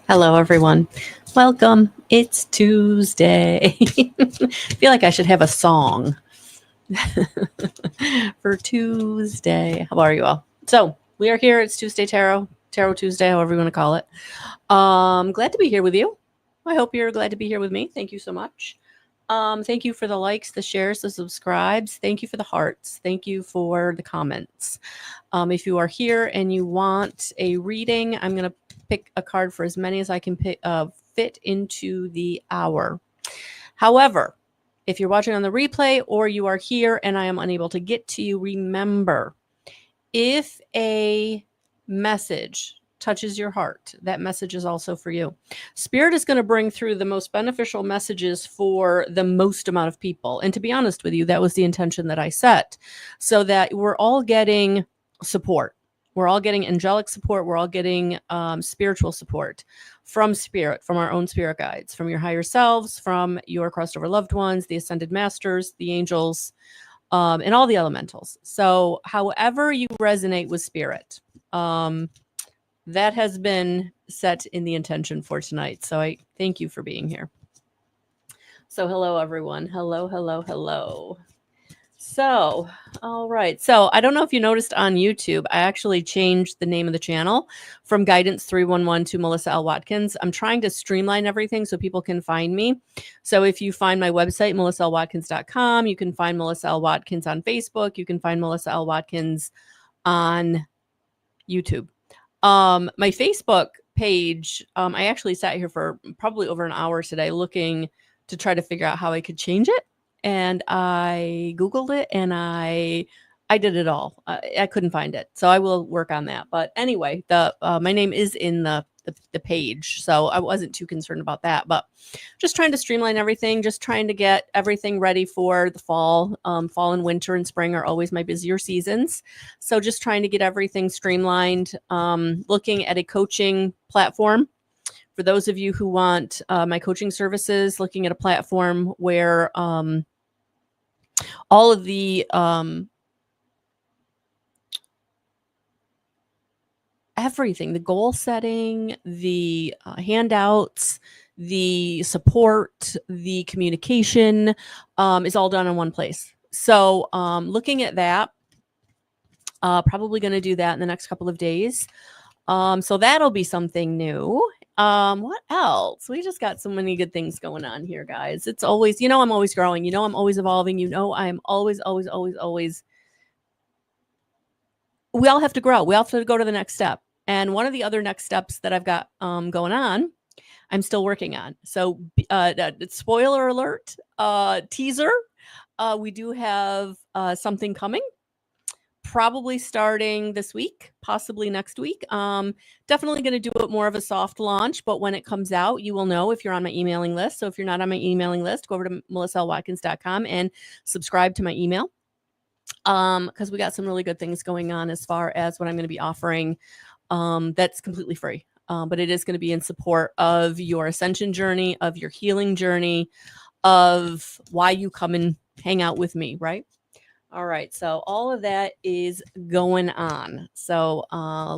Hello, everyone. Welcome. It's Tuesday. I feel like I should have a song for Tuesday. How are you all? So we are here. It's Tuesday Tarot Tuesday, however you want to call it. Glad to be here with you. I hope you're glad to be here with me. Thank you so much. Thank you for the likes, the shares, the subscribes. Thank you for the hearts. Thank you for the comments. If you are here and you want a reading, I'm going to pick a card for as many as I can fit into the hour. However, if you're watching on the replay or you are here and I am unable to get to you, remember, if a message touches your heart, that message is also for you. Spirit is going to bring through the most beneficial messages for the most amount of people. And to be honest with you, that was the intention that I set, so that we're all getting support. We're all getting angelic support. We're all getting spiritual support from spirit, from our own spirit guides, from your higher selves, from your crossed over loved ones, the ascended masters, the angels, and all the elementals. So however you resonate with spirit, that has been set in the intention for tonight. So I thank you for being here. So hello, everyone. Hello, hello, hello. So, all right. So I don't know if you noticed on YouTube, I actually changed the name of the channel from Guidance 311 to Melissa L. Watkins. I'm trying to streamline everything so people can find me. So if you find my website, melissallwatkins.com, you can find Melissa L. Watkins on Facebook. You can find Melissa L. Watkins on YouTube. My Facebook page, I actually sat here for probably over an hour today looking to try to figure out how I could change it. And I Googled it and I did it all. I couldn't find it. So I will work on that. But anyway, my name is in the page. So I wasn't too concerned about that. But just trying to streamline everything, just trying to get everything ready for the fall. Fall and winter and spring are always my busier seasons. So just trying to get everything streamlined, looking at a coaching platform. For those of you who want my coaching services, looking at a platform where all of the everything, the goal setting, the handouts, the support, the communication is all done in one place. So looking at that, probably going to do that in the next couple of days. So that'll be something new. What else? We just got so many good things going on here, guys. It's always, I'm always growing. I'm always evolving. I'm always. We all have to grow. We all have to go to the next step. And one of the other next steps that I've got going on, I'm still working on. So spoiler alert, teaser, we do have something coming. Probably starting this week, possibly next week. Definitely going to do it more of a soft launch, but when it comes out, you will know if you're on my emailing list. So if you're not on my emailing list, go over to melissallwatkins.com and subscribe to my email. Because we got some really good things going on as far as what I'm going to be offering. That's completely free. But it is going to be in support of your ascension journey, of your healing journey, of why you come and hang out with me, right? All right, so all of that is going on. So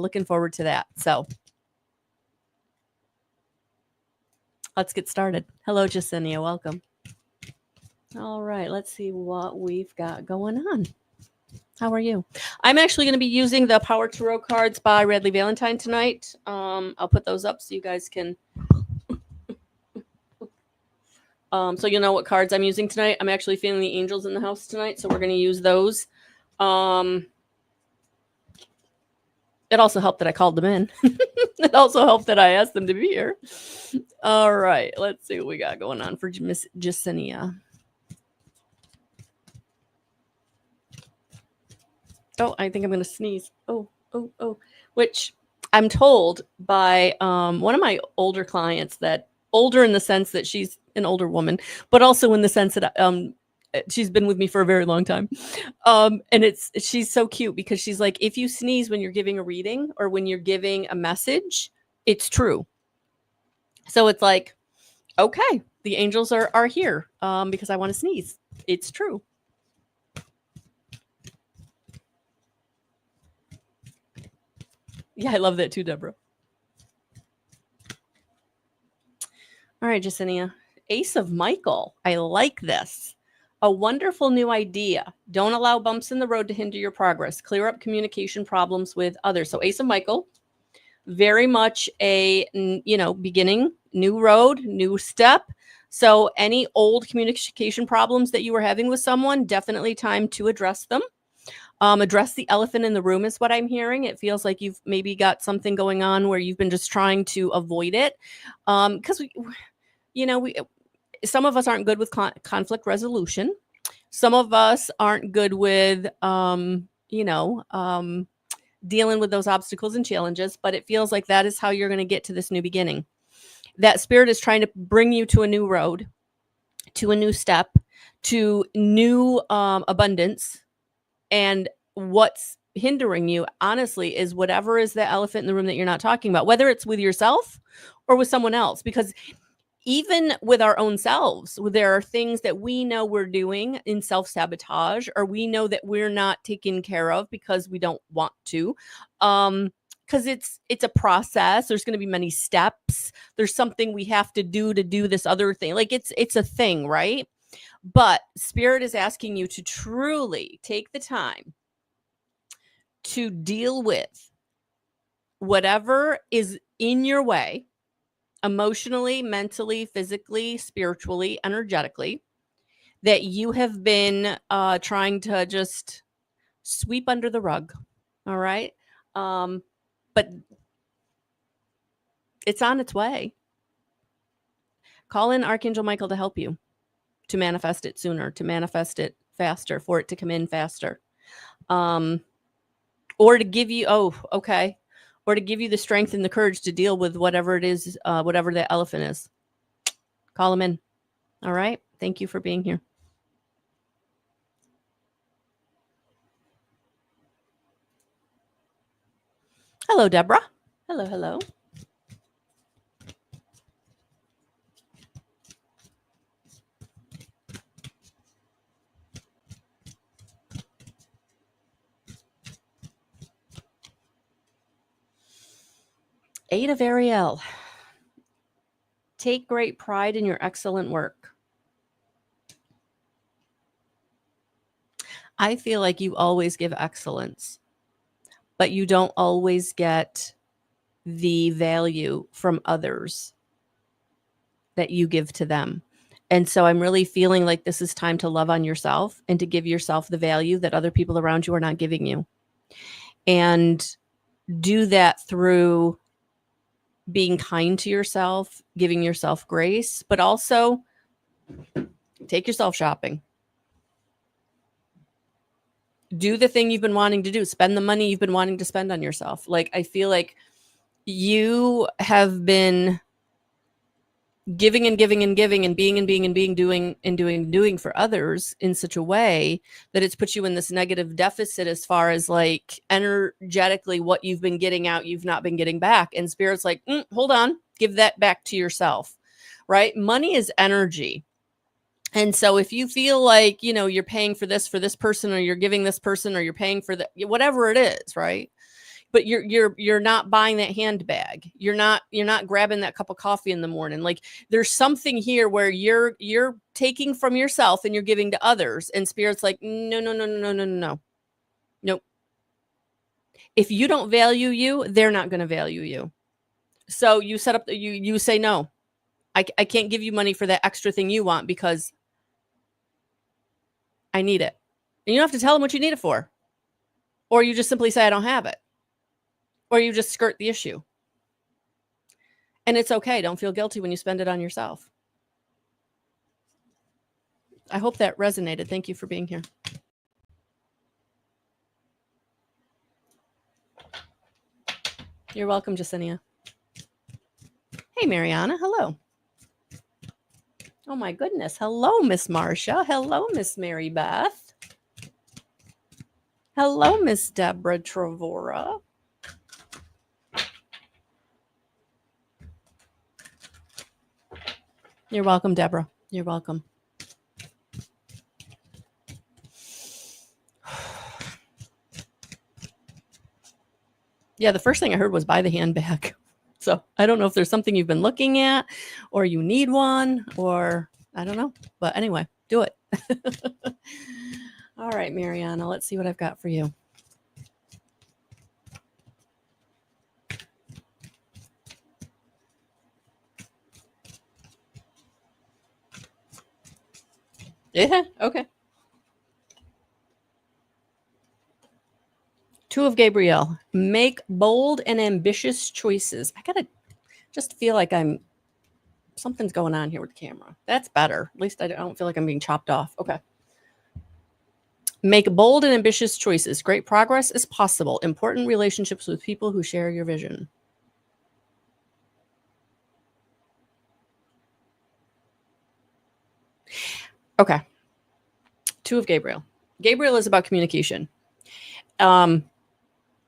looking forward to that. So let's get started. Hello, Jasenia. Welcome. All right, let's see what we've got going on. How are you? I'm actually going to be using the Power Tarot cards by Radley Valentine tonight. I'll put those up so you guys can... so you know what cards I'm using tonight. I'm actually feeling the angels in the house tonight, so we're going to use those. It also helped that I called them in. It also helped that I asked them to be here. All right, let's see what we got going on for Miss Jasenia. Oh, I think I'm going to sneeze. Oh. Which I'm told by one of my older clients, that older in the sense that she's an older woman, but also in the sense that she's been with me for a very long time. And she's so cute because she's like, if you sneeze when you're giving a reading or when you're giving a message, it's true. So it's like, okay, the angels are here because I want to sneeze. It's true. Yeah, I love that too, Deborah. All right, Jacinia. Ace of Michael. I like this. A wonderful new idea. Don't allow bumps in the road to hinder your progress. Clear up communication problems with others. So Ace of Michael, very much a, beginning, new road, new step. So any old communication problems that you were having with someone, definitely time to address them. Address the elephant in the room is what I'm hearing. It feels like you've maybe got something going on where you've been just trying to avoid it. Because we some of us aren't good with conflict resolution. Some of us aren't good with dealing with those obstacles and challenges, but it feels like that is how you're going to get to this new beginning. That spirit is trying to bring you to a new road, to a new step, to new abundance. And what's hindering you, honestly, is whatever is the elephant in the room that you're not talking about, whether it's with yourself or with someone else. Because even with our own selves, there are things that we know we're doing in self-sabotage, or we know that we're not taken care of because we don't want to. Because it's a process. There's going to be many steps. There's something we have to do this other thing. Like it's a thing, right? But Spirit is asking you to truly take the time to deal with whatever is in your way, emotionally, mentally, physically, spiritually, energetically, that you have been trying to just sweep under the rug. All right. But it's on its way. Call in Archangel Michael to help you to manifest it sooner, to manifest it faster, for it to come in faster. Or to give you, or to give you the strength and the courage to deal with whatever it is, whatever the elephant is. Call him in. All right. Thank you for being here. Hello, Deborah. Hello, hello. Eight of Ariel. Take great pride in your excellent work. I feel like you always give excellence, but you don't always get the value from others that you give to them. And so I'm really feeling like this is time to love on yourself and to give yourself the value that other people around you are not giving you. And do that through being kind to yourself, giving yourself grace, but also take yourself shopping. Do the thing you've been wanting to do. Spend the money you've been wanting to spend on yourself. Like, I feel like you have been giving and giving and giving and being and being and being, doing and doing and doing for others in such a way that it's put you in this negative deficit as far as like energetically what you've been getting out, you've not been getting back. And Spirit's like, hold on, give that back to yourself, right? Money is energy. And so if you feel like, you're paying for this person, or you're giving this person, or you're paying for whatever it is, right? But you're not buying that handbag. You're not grabbing that cup of coffee in the morning. Like, there's something here where you're taking from yourself and you're giving to others. And Spirit's like, no. Nope. If you don't value you, they're not going to value you. So you set up, you say, no, I can't give you money for that extra thing you want because I need it. And you don't have to tell them what you need it for. Or you just simply say, I don't have it. Or you just skirt the issue. And it's okay. Don't feel guilty when you spend it on yourself. I hope that resonated. Thank you for being here. You're welcome, Jacinia. Hey, Mariana. Hello. Oh, my goodness. Hello, Miss Marcia. Hello, Miss Mary Beth. Hello, Miss Deborah Travora. You're welcome, Deborah. You're welcome. Yeah, the first thing I heard was buy the handbag. So I don't know if there's something you've been looking at or you need one or I don't know. But anyway, do it. All right, Mariana, let's see what I've got for you. Yeah, okay. Two of Gabriel. Make bold and ambitious choices. I gotta just feel like something's going on here with the camera. That's better. At least I don't feel like I'm being chopped off. Okay. Make bold and ambitious choices. Great progress is possible. Important relationships with people who share your vision. Okay. Two of Gabriel. Gabriel is about communication.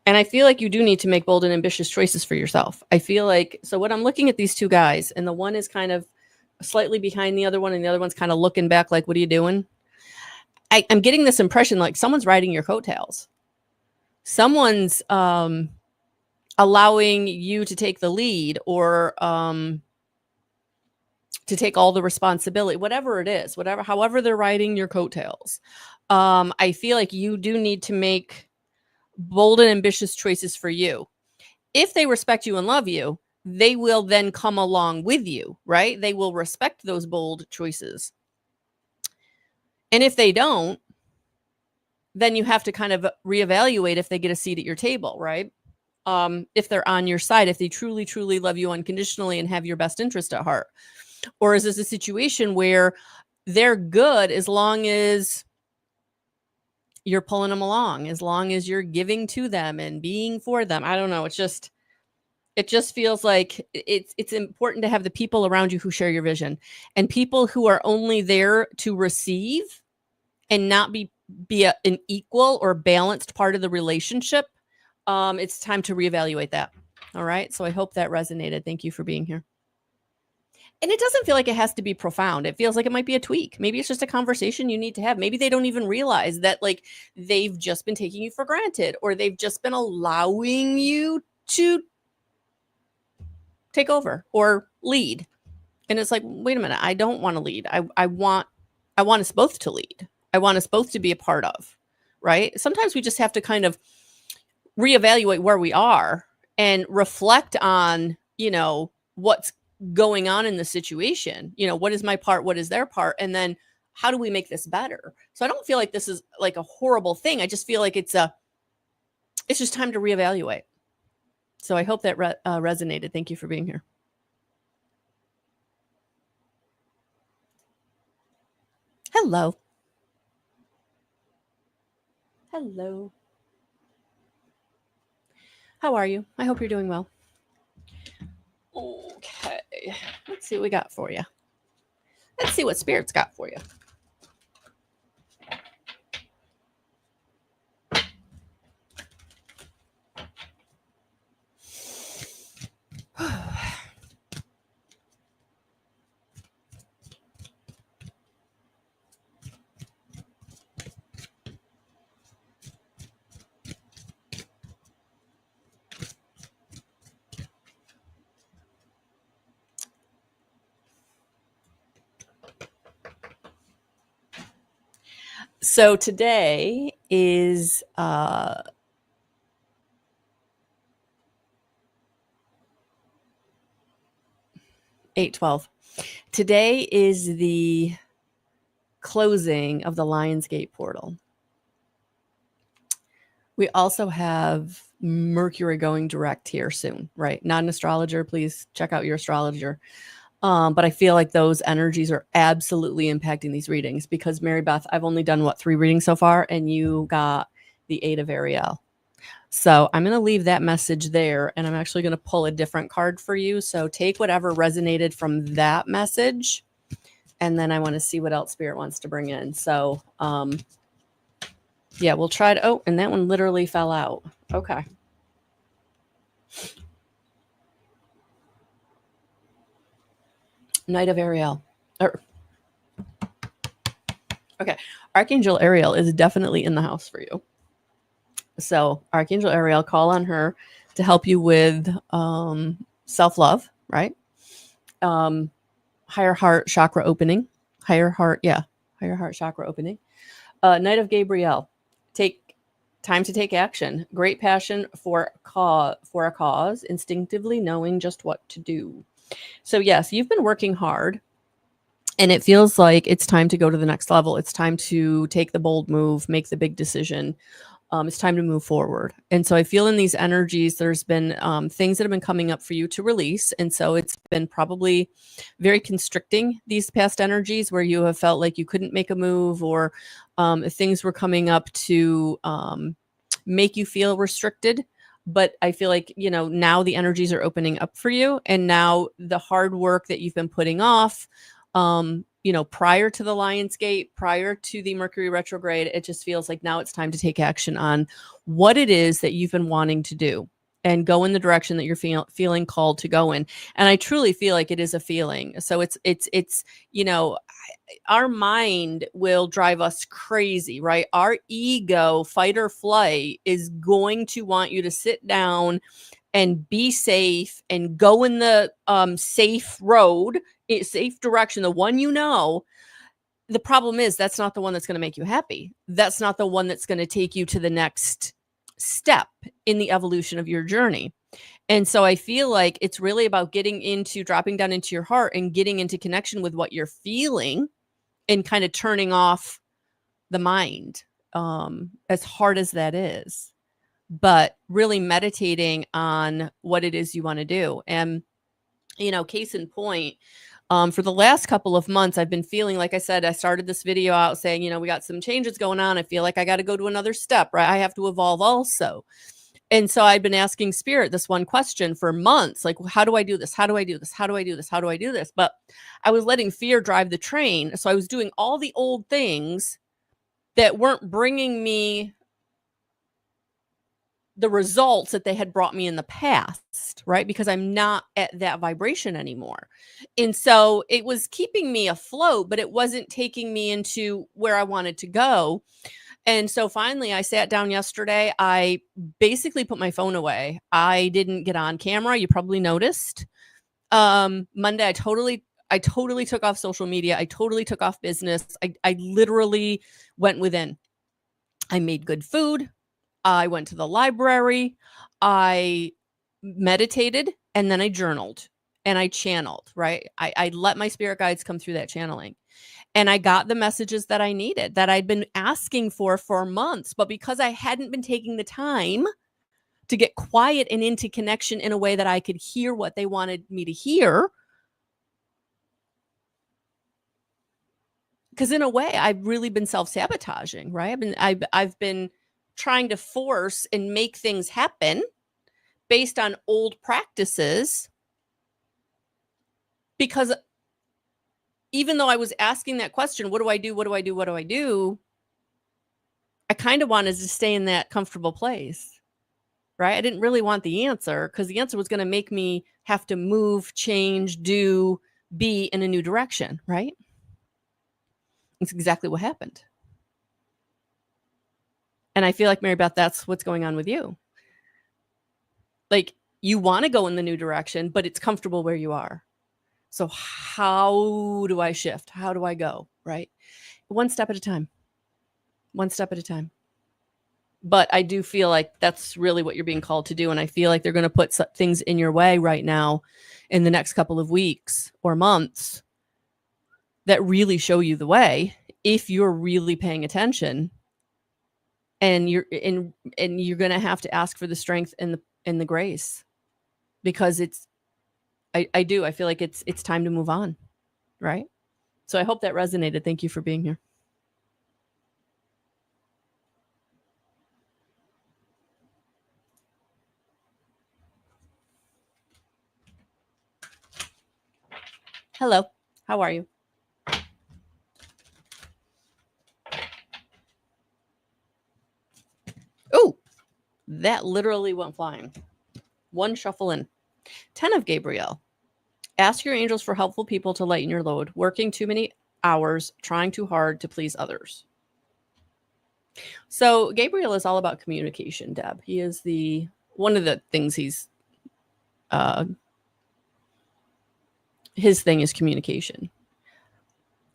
And I feel like you do need to make bold and ambitious choices for yourself. I feel like, so when I'm looking at these two guys, and the one is kind of slightly behind the other one, and the other one's kind of looking back like, what are you doing? I'm getting this impression like someone's riding your coattails. Someone's allowing you to take the lead or to take all the responsibility, whatever it is, however they're riding your coattails. I feel like you do need to make bold and ambitious choices for you. If they respect you and love you, they will then come along with you, right? They will respect those bold choices. And if they don't, then you have to kind of reevaluate if they get a seat at your table, right? If they're on your side, if they truly, truly love you unconditionally and have your best interest at heart. Or is this a situation where they're good as long as you're pulling them along, as long as you're giving to them and being for them? I don't know. It just feels like it's important to have the people around you who share your vision, and people who are only there to receive and not be an equal or balanced part of the relationship. It's time to reevaluate that. All right. So I hope that resonated. Thank you for being here. And it doesn't feel like it has to be profound. It feels like it might be a tweak. Maybe it's just a conversation you need to have. Maybe they don't even realize that like they've just been taking you for granted, or they've just been allowing you to take over or lead. And it's like, wait a minute, I don't want to lead. I want us both to lead. I want us both to be a part of, right? Sometimes we just have to kind of reevaluate where we are and reflect on, what's going on in the situation. What is my part? What is their part? And then how do we make this better? So I don't feel like this is like a horrible thing. I just feel like it's just time to reevaluate. So I hope that resonated. Thank you for being here. Hello. Hello. How are you? I hope you're doing well. Okay. Let's see what we got for you. Let's see what Spirit's got for you. So today is 8/12. Today is the closing of the Lionsgate portal. We also have Mercury going direct here soon, right? Not an astrologer. Please check out your astrologer. But I feel like those energies are absolutely impacting these readings because Mary Beth, I've only done 3 readings so far, and you got the 8 of Ariel. So I'm going to leave that message there, and I'm actually going to pull a different card for you. So take whatever resonated from that message, and then I want to see what else Spirit wants to bring in. So, yeah, we'll try to, and that one literally fell out. Okay. Knight of Ariel. Okay. Archangel Ariel is definitely in the house for you. So Archangel Ariel, call on her to help you with self-love, right? Higher heart chakra opening. Higher heart chakra opening. Knight of Gabriel. Take time to take action. Great passion for a cause, instinctively knowing just what to do. So yes, you've been working hard, and it feels like it's time to go to the next level. It's time to take the bold move, make the big decision. It's time to move forward. And so I feel in these energies, there's been things that have been coming up for you to release. And so it's been probably very constricting, these past energies, where you have felt like you couldn't make a move, or things were coming up to make you feel restricted. But I feel like, now the energies are opening up for you. And now the hard work that you've been putting off, prior to the Lionsgate, prior to the Mercury retrograde, it just feels like now it's time to take action on what it is that you've been wanting to do and go in the direction that you're feeling called to go in. And I truly feel like it is a feeling. So it's our mind will drive us crazy, right? Our ego, fight or flight, is going to want you to sit down and be safe and go in the safe road, safe direction, the one you know. The problem is that's not the one that's going to make you happy. That's not the one that's going to take you to the next step in the evolution of your journey. And so I feel like it's really about dropping down into your heart and getting into connection with what you're feeling, and kind of turning off the mind, as hard as that is, but really meditating on what it is you want to do. And, case in point, for the last couple of months, I've been feeling, like I said, I started this video out saying, we got some changes going on. I feel like I got to go to another step, right? I have to evolve also. And so I've been asking Spirit this one question for months, like, how do I do this? How do I do this? How do I do this? How do I do this? But I was letting fear drive the train. So I was doing all the old things that weren't bringing me the results that they had brought me in the past, right? Because I'm not at that vibration anymore. And so it was keeping me afloat, but it wasn't taking me into where I wanted to go. And so finally I sat down yesterday. I basically put my phone away. I didn't get on camera. You probably noticed. Monday, I totally took off social media. I totally took off business. I literally went within. I made good food. I went to the library. I meditated, and then I journaled and I channeled, right? I let my spirit guides come through that channeling. And I got the messages that I needed, that I'd been asking for months. But because I hadn't been taking the time to get quiet and into connection in a way that I could hear what they wanted me to hear, because in a way I've really been self-sabotaging, right? I've been trying to force and make things happen based on old practices, because even though I was asking that question, what do I do? What do I do? What do I do? I kind of wanted to stay in that comfortable place, right? I didn't really want the answer, because the answer was going to make me have to move, change, do, be in a new direction, right? It's exactly what happened. And I feel like, Mary Beth, that's what's going on with you. Like, you want to go in the new direction, but it's comfortable where you are. So how do I shift? How do I go? Right? One step at a time. One step at a time. But I do feel like that's really what you're being called to do. And I feel like they're going to put things in your way right now in the next couple of weeks or months that really show you the way, if you're really paying attention. And you're going to have to ask for the strength and the grace, because I feel like it's time to move on. Right? So I hope that resonated. Thank you for being here. Hello. How are you? Oh, that literally went flying. One shuffle in. 10 of Gabriel. Ask your angels for helpful people to lighten your load. Working too many hours, trying too hard to please others. So Gabriel is all about communication, Deb. He is one of the things he's his thing is communication.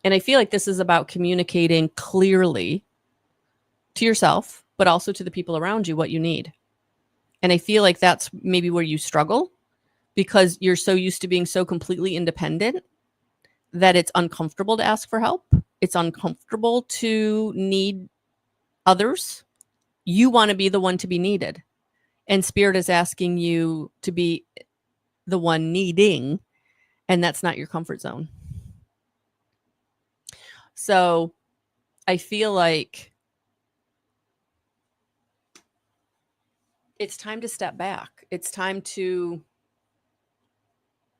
And I feel like this is about communicating clearly to yourself, but also to the people around you what you need. And I feel like that's maybe where you struggle, because you're so used to being so completely independent that it's uncomfortable to ask for help. It's uncomfortable to need others. You want to be the one to be needed. And Spirit is asking you to be the one needing, and that's not your comfort zone. So I feel like it's time to step back. It's time to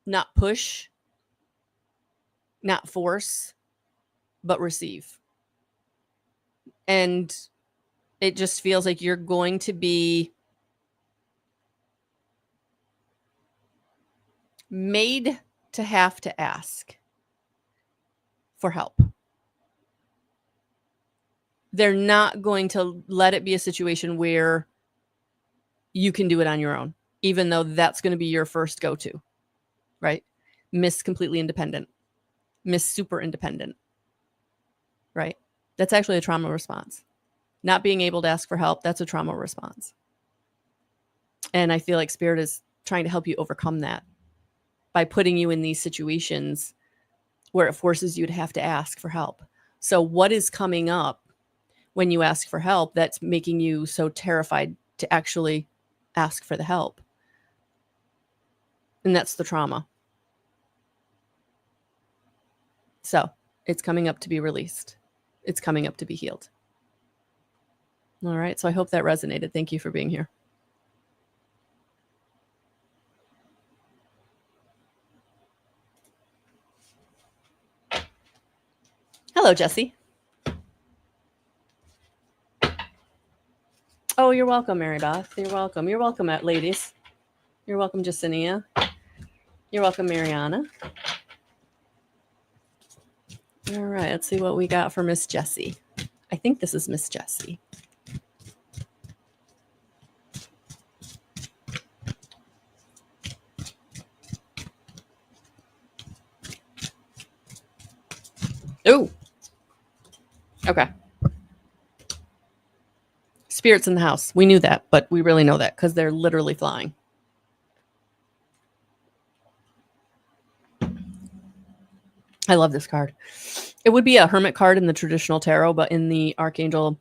not push, not force, but receive. And it just feels like you're going to be made to have to ask for help. They're not going to let it be a situation where you can do it on your own, even though that's going to be your first go-to, right? Miss completely independent, Miss super independent, right? That's actually a trauma response. Not being able to ask for help, that's a trauma response. And I feel like Spirit is trying to help you overcome that by putting you in these situations where it forces you to have to ask for help. So what is coming up when you ask for help that's making you so terrified to actually ask for the help? And that's the trauma. So it's coming up to be released. It's coming up to be healed. All right. So I hope that resonated. Thank you for being here. Hello, Jesse. Oh, you're welcome, Mary Beth. You're welcome. You're welcome, ladies. You're welcome, Jacinia. You're welcome, Mariana. All right, let's see what we got for Miss Jessie. I think this is Miss Jessie. Oh, okay. Spirits in the house. We knew that, but we really know that because they're literally flying. I love this card. It would be a hermit card in the traditional tarot, but in the Archangel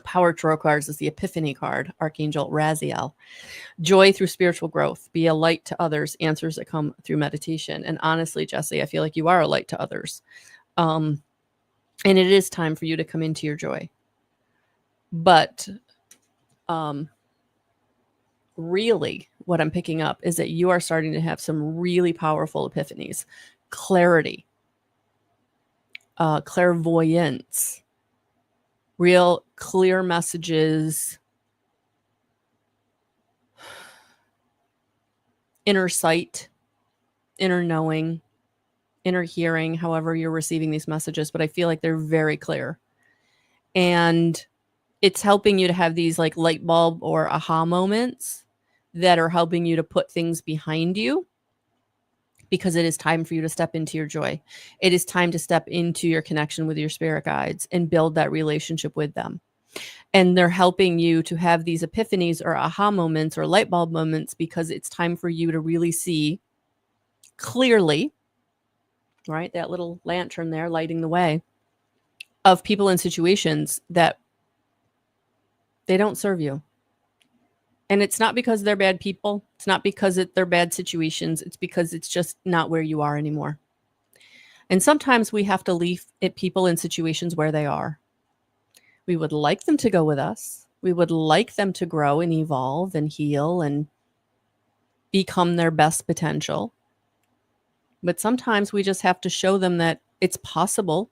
Power Tarot cards is the Epiphany card, Archangel Raziel. Joy through spiritual growth. Be a light to others. Answers that come through meditation. And honestly, Jessie, I feel like you are a light to others. And it is time for you to come into your joy. But really, what I'm picking up is that you are starting to have some really powerful epiphanies. Clarity. Clairvoyance. Real clear messages. Inner sight. Inner knowing. Inner hearing, however you're receiving these messages, but I feel like they're very clear. And it's helping you to have these like light bulb or aha moments that are helping you to put things behind you, because it is time for you to step into your joy. It is time to step into your connection with your spirit guides and build that relationship with them. And they're helping you to have these epiphanies or aha moments or light bulb moments because it's time for you to really see clearly, right? That little lantern there lighting the way of people in situations that they don't serve you. And it's not because they're bad people. It's not because they're bad situations. It's because it's just not where you are anymore. And sometimes we have to leave people in situations where they are. We would like them to go with us. We would like them to grow and evolve and heal and become their best potential. But sometimes we just have to show them that it's possible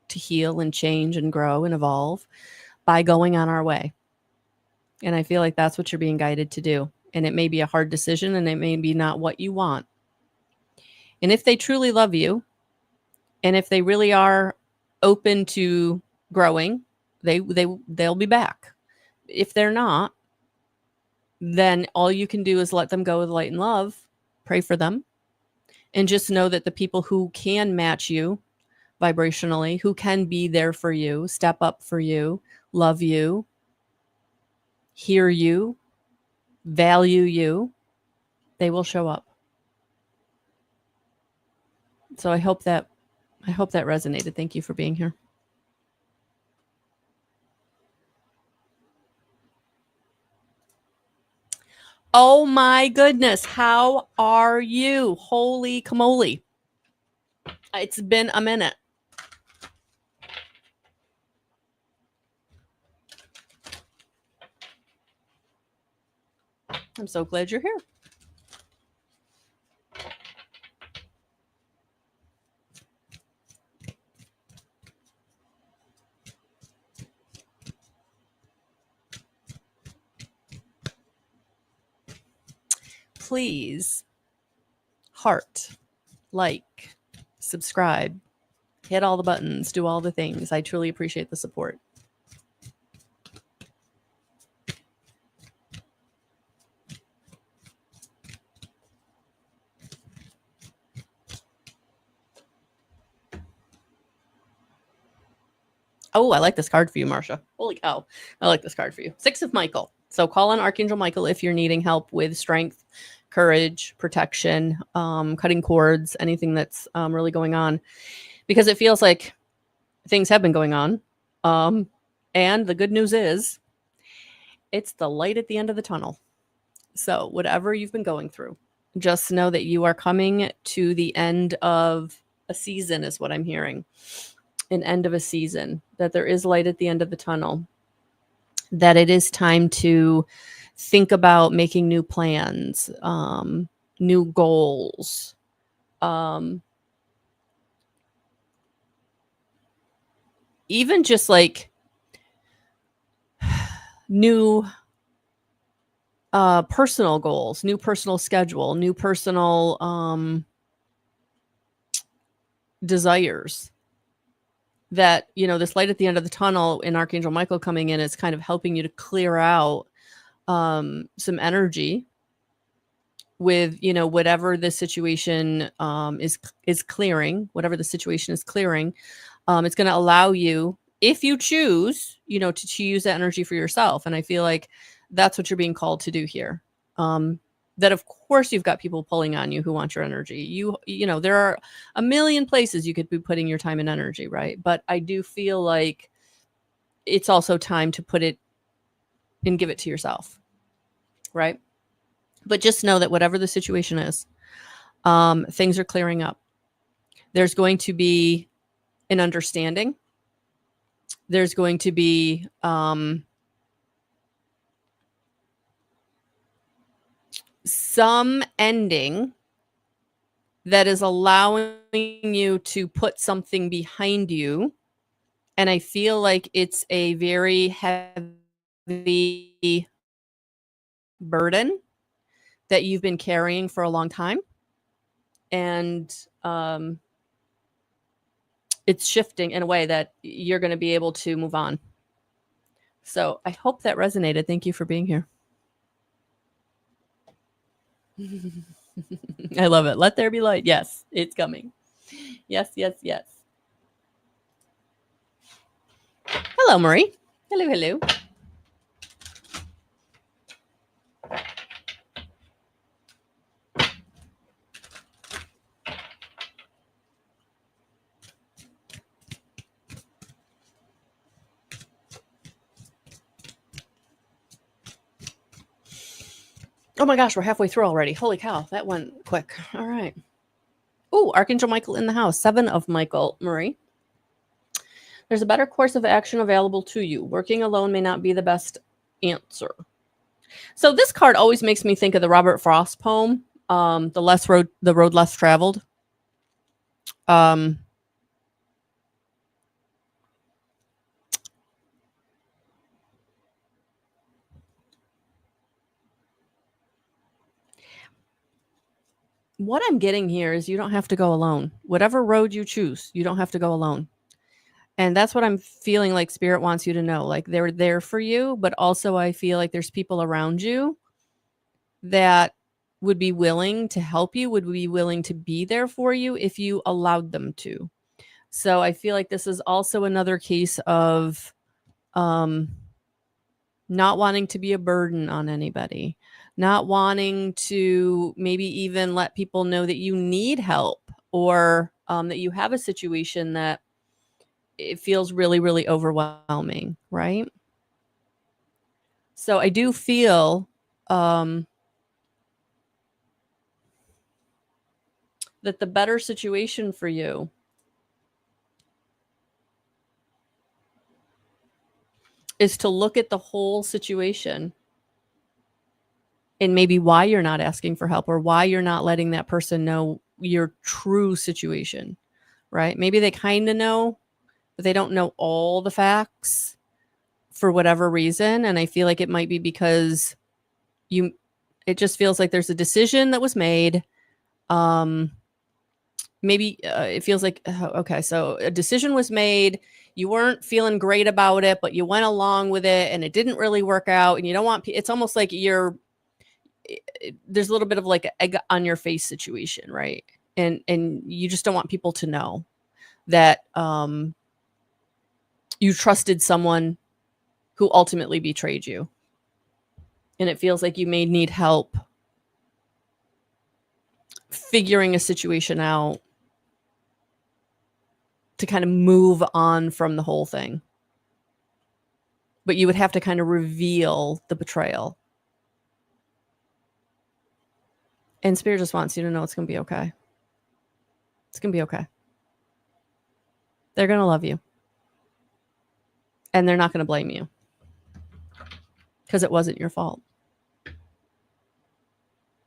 to heal and change and grow and evolve by going on our way. And I feel like that's what you're being guided to do. And it may be a hard decision and it may be not what you want. And if they truly love you, and if they really are open to growing, they'll be back. If they're not, then all you can do is let them go with light and love, pray for them, And just know that the people who can match you vibrationally, who can be there for you, step up for you, love you, hear you, value you, they will show up. So I hope that resonated. Thank you for being here. Oh my goodness, how are you? Holy camole. It's been a minute. I'm so glad you're here. Please heart, like, subscribe, hit all the buttons, do all the things. I truly appreciate the support. Oh, I like this card for you, Marcia. Holy cow. I like this card for you. 6 of Michael. So call on Archangel Michael if you're needing help with strength, courage, protection, cutting cords, anything that's really going on. Because it feels like things have been going on. And the good news is it's the light at the end of the tunnel. So whatever you've been going through, just know that you are coming to the end of a season is what I'm hearing. An end of a season, that there is light at the end of the tunnel, that it is time to think about making new plans, new goals, even just like new personal goals, new personal schedule, new personal desires. That, you know, this light at the end of the tunnel in Archangel Michael coming in is kind of helping you to clear out some energy with, you know, whatever the situation is clearing, whatever the situation is clearing. It's going to allow you, if you choose, you know, to use that energy for yourself. And I feel like that's what you're being called to do here. That of course you've got people pulling on you who want your energy. You know, there are a million places you could be putting your time and energy, right? But I do feel like it's also time to put it and give it to yourself, right? But just know that whatever the situation is, things are clearing up. There's going to be an understanding. There's going to be some ending that is allowing you to put something behind you. And I feel like it's a very heavy burden that you've been carrying for a long time. And it's shifting in a way that you're going to be able to move on. So I hope that resonated. Thank you for being here. I love it. Let there be light. Yes, it's coming. Yes, yes, yes. Hello, Marie. Hello, hello. Oh my gosh, we're halfway through already. Holy cow, that went quick. All right. Oh, Archangel Michael in the house. 7 of Michael, Marie. There's a better course of action available to you. Working alone may not be the best answer. So this card always makes me think of the Robert Frost poem, the road less traveled. What I'm getting here is you don't have to go alone. Whatever road you choose, you don't have to go alone. And that's what I'm feeling like Spirit wants you to know. Like they're there for you, but also I feel like there's people around you that would be willing to help you, would be willing to be there for you if you allowed them to. So I feel like this is also another case of not wanting to be a burden on anybody, not wanting to maybe even let people know that you need help, or that you have a situation that it feels really, really overwhelming, right? So I do feel that the better situation for you is to look at the whole situation and maybe why you're not asking for help, or why you're not letting that person know your true situation, right? Maybe they kind of know, but they don't know all the facts for whatever reason. And I feel like it might be because it just feels like there's a decision that was made. Maybe it feels like, okay, so a decision was made. You weren't feeling great about it, but you went along with it and it didn't really work out. And you don't want, it's almost like there's a little bit of like an egg on your face situation, right? And you just don't want people to know that you trusted someone who ultimately betrayed you. And it feels like you may need help figuring a situation out to kind of move on from the whole thing. But you would have to kind of reveal the betrayal. And Spirit just wants you to know it's going to be okay. It's going to be okay. They're going to love you. And they're not going to blame you. Because it wasn't your fault.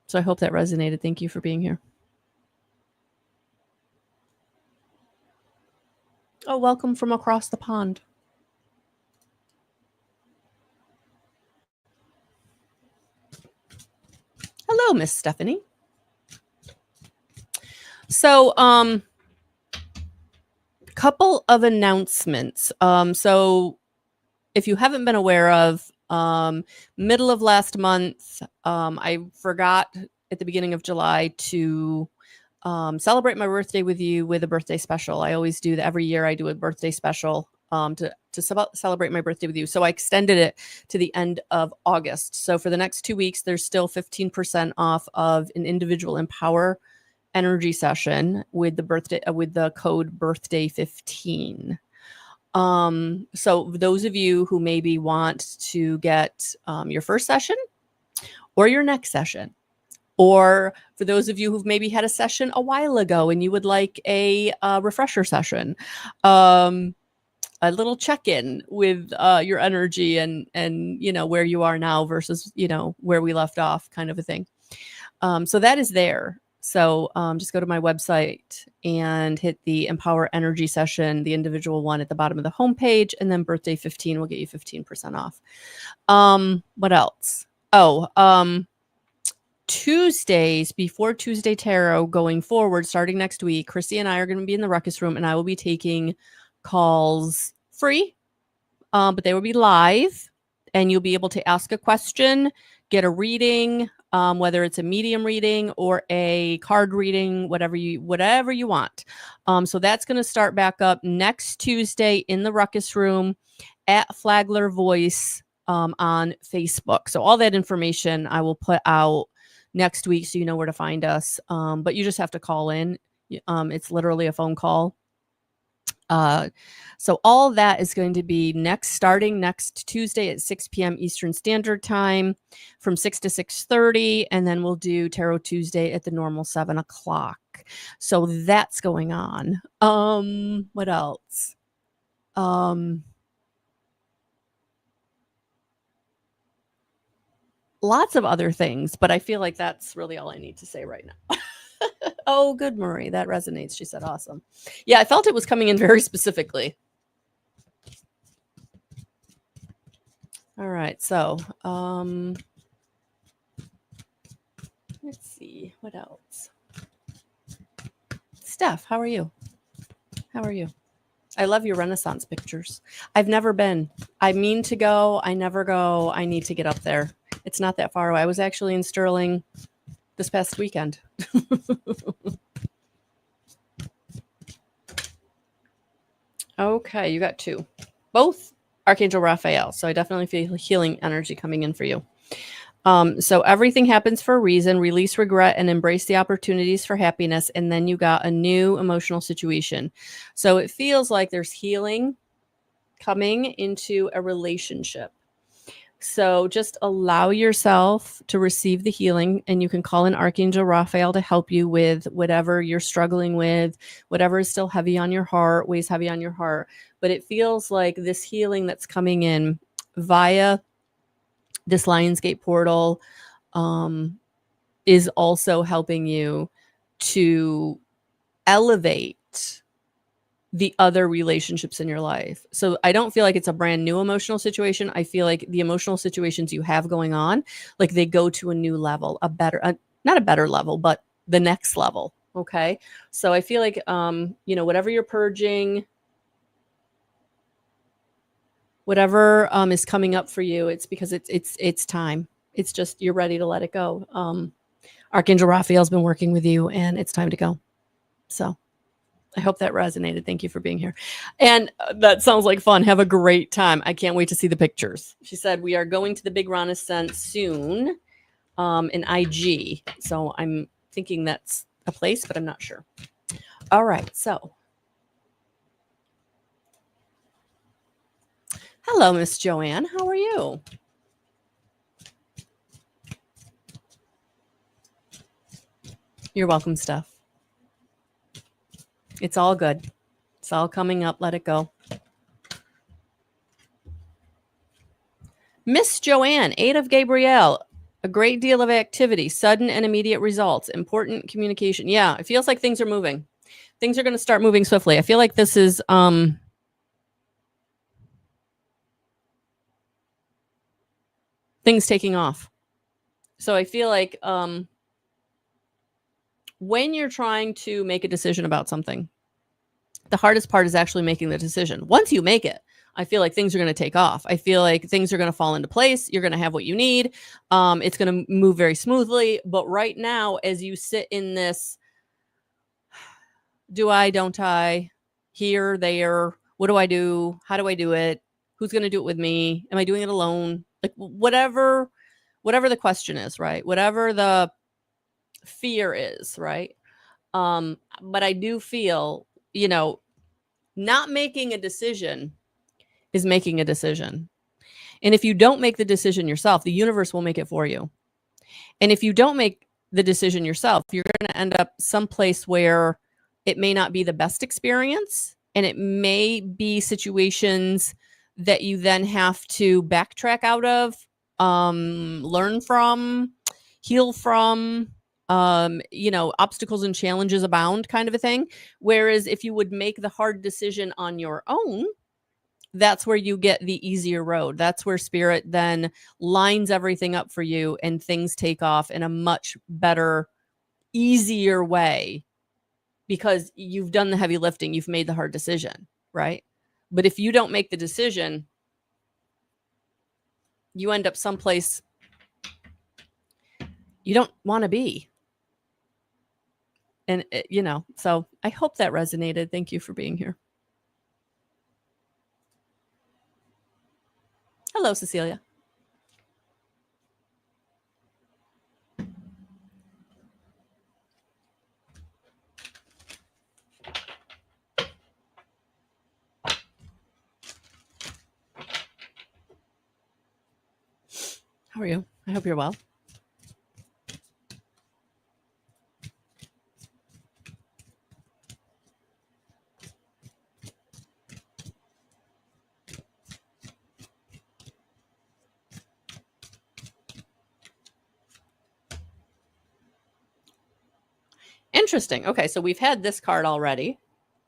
So I hope that resonated. Thank you for being here. Oh, welcome from across the pond. Hello, Miss Stephanie. So, couple of announcements. So if you haven't been aware of, middle of last month, I forgot at the beginning of July to celebrate my birthday with you with a birthday special. I always do that every year. I do a birthday special to celebrate my birthday with you. So I extended it to the end of August. So for the next 2 weeks, there's still 15% off of an individual Empower energy session with the code birthday 15. So those of you who maybe want to get your first session or your next session, or for those of you who've maybe had a session a while ago and you would like a refresher session, a little check-in with your energy and where you are now versus where we left off, kind of a thing. So that is there. So just go to my website and hit the Empower Energy session, the individual one at the bottom of the homepage, and then birthday 15 will get you 15% off. What else? Tuesdays before Tuesday Tarot going forward, starting next week, Chrissy and I are going to be in the Ruckus Room, and I will be taking calls free, but they will be live, and you'll be able to ask a question, get a reading, whether it's a medium reading or a card reading, whatever you want. So that's going to start back up next Tuesday in the Ruckus Room at Flagler Voice on Facebook. So all that information I will put out next week so you know where to find us. But you just have to call in. It's literally a phone call. So all that is going to be starting next Tuesday at 6 p.m. Eastern Standard Time from 6 to 6:30. And then we'll do Tarot Tuesday at the normal 7 o'clock. So that's going on. What else? Lots of other things, but I feel like that's really all I need to say right now. Oh, good, Marie. That resonates. She said, awesome. Yeah, I felt it was coming in very specifically. All right. So, let's see. What else? Steph, how are you? How are you? I love your Renaissance pictures. I've never been. I mean to go. I never go. I need to get up there. It's not that far away. I was actually in Sterling this past weekend. Okay, you got two. Both Archangel Raphael. So I definitely feel healing energy coming in for you. So everything happens for a reason. Release regret and embrace the opportunities for happiness. And then you got a new emotional situation. So it feels like there's healing coming into a relationship. So just allow yourself to receive the healing, and you can call in Archangel Raphael to help you with whatever you're struggling with, whatever is still heavy on your heart, weighs heavy on your heart. But it feels like this healing that's coming in via this Lionsgate portal is also helping you to elevate the other relationships in your life. So I don't feel like it's a brand new emotional situation. I feel like the emotional situations you have going on, like they go to a new level, not a better level, but the next level. Okay. So I feel like, whatever you're purging, whatever is coming up for you, it's because it's time. It's just, you're ready to let it go. Archangel Raphael's been working with you, and it's time to go. So I hope that resonated. Thank you for being here. And that sounds like fun. Have a great time. I can't wait to see the pictures. She said, we are going to the big Renaissance soon in IG. So I'm thinking that's a place, but I'm not sure. All right. So hello, Miss Joanne. How are you? You're welcome, Steph. It's all good. It's all coming up. Let it go. Miss Joanne, 8 of Gabrielle. A great deal of activity, sudden and immediate results, important communication. Yeah, it feels like things are moving. Things are going to start moving swiftly. I feel like this is things taking off. So I feel like when you're trying to make a decision about something, the hardest part is actually making the decision. Once you make it, I feel like things are going to take off. I feel like things are going to fall into place. You're going to have what you need. It's going to move very smoothly. But right now, as you sit in this, do I, don't I, here, there, what do I do? How do I do it? Who's going to do it with me? Am I doing it alone? Like whatever the question is, right? Whatever the fear is, right? But I do feel, not making a decision is making a decision. And if you don't make the decision yourself, the universe will make it for you. And if you don't make the decision yourself, you're going to end up someplace where it may not be the best experience. And it may be situations that you then have to backtrack out of, learn from, heal from, obstacles and challenges abound kind of a thing. Whereas if you would make the hard decision on your own, that's where you get the easier road. That's where spirit then lines everything up for you and things take off in a much better, easier way because you've done the heavy lifting. You've made the hard decision, right? But if you don't make the decision, you end up someplace you don't want to be. And, so I hope that resonated. Thank you for being here. Hello, Cecilia. How are you? I hope you're well. Interesting. Okay, so we've had this card already.